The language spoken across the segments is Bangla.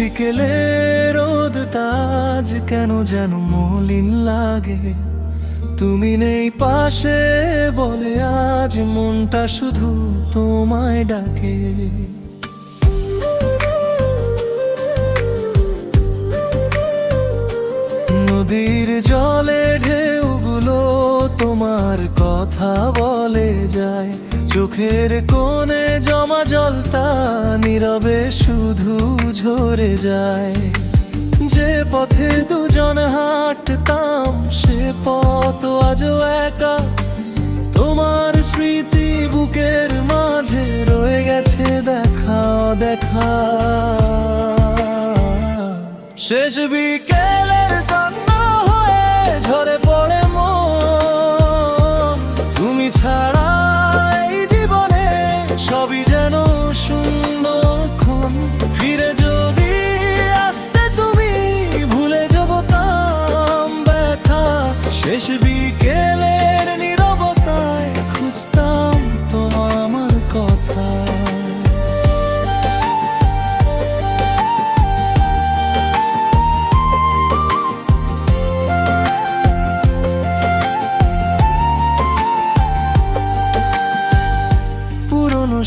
বিকেলে রোদটা আজ কেন যেন মলিন লাগে, তুমি নেই পাশে বলে আজ মনটা শুধু তোমায় ডাকে। নদীর জলে ঢেউগুলো তোমার কথা বলে যায়, চোখের কোণে জমা জলটা নীরবে শুধু ঝরে যায়। যে পথে দুজন হাঁটতাম সে পথ আজও একা, তোমার স্মৃতি বুকের মাঝে রয়ে গেছে দেখা দেখা। শেষ বিকেলের কান্না হয়ে ঝরে পড়ে মন, তুমি ছাড়া এই জীবনে সবই যেন শূন্যক্ষণ। ফিরে যদি আসতে তুমি ভুলে যাবতাম ব্যথা, শেষ বিকেলের নীরবতায় খুঁজতাম তোমার আমার কথা।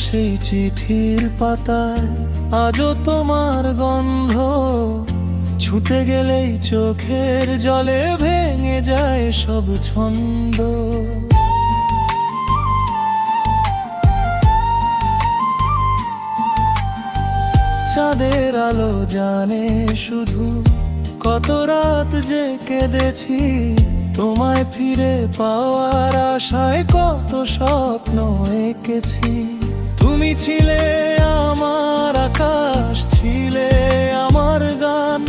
সেই চিঠির পাতায় আজও তোমার গন্ধ, ছুটে গেলেই চোখের জলে ভেঙে যায় সব ছন্দ। চাঁদের আলো জানে শুধু কত রাত যে কেঁদেছি, তোমায় ফিরে পাওয়ার আশায় কত স্বপ্ন এঁকেছি। তুমি ছিলে আমার আকাশ, ছিলে আমার গান,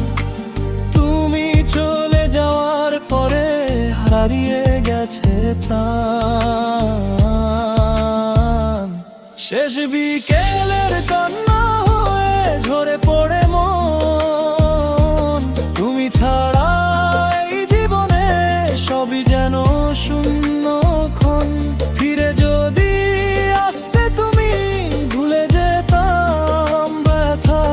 তুমি চলে যাওয়ার পরে হারিয়ে গেছে প্রাণ। শেষ বিকেলের কান্না হয়ে ঝরে পড়ে মন, তুমি ছাড়া এই জীবনে সবই যেন শূন্যক্ষণ। ফিরে যদি আসতে তুমি ভুলে যেতাম ব্যথা,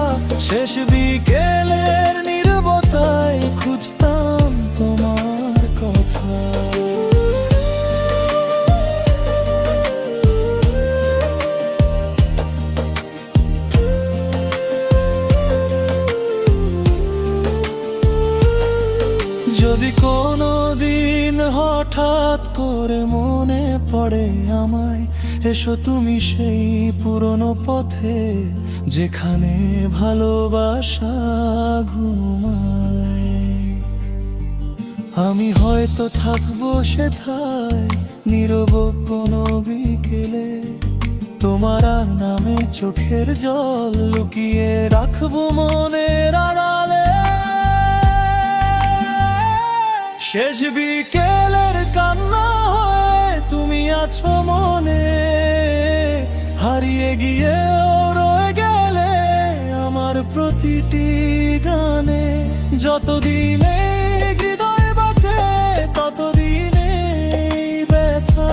শেষ বিকেলের নীরবতায় খুঁজতাম তোমার কথা। যদি কোনো দিন হঠাৎ করে মনে পড়ে আমায়, এসো তুমি সেই পুরনো পথে যেখানে ভালোবাসা ঘুমায়। আমি হয়তো থাকবো সেথায় নীরব কোনো বিকেলে, তোমার নামে চোখের জল লুকিয়ে রাখবো মনের আড়ালে। শেষ বিকেলের কান্না হয়ে তুমি আছো মনে, হারিয়ে গিয়ে রয়ে গেলে আমার প্রতিটি গানে। যতদিনে হৃদয় বাঁচে ততদিনে ব্যথা,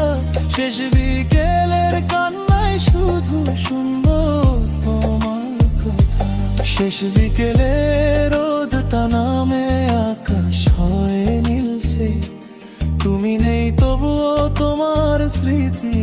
শেষ বিকেলের কান্নায় শুধু শুনবো তোমার কথা। শেষ বিকেলে রোদটা নামে আকাশ হয় নীলচে, তুমি নেই তবুও তোমার স্মৃতি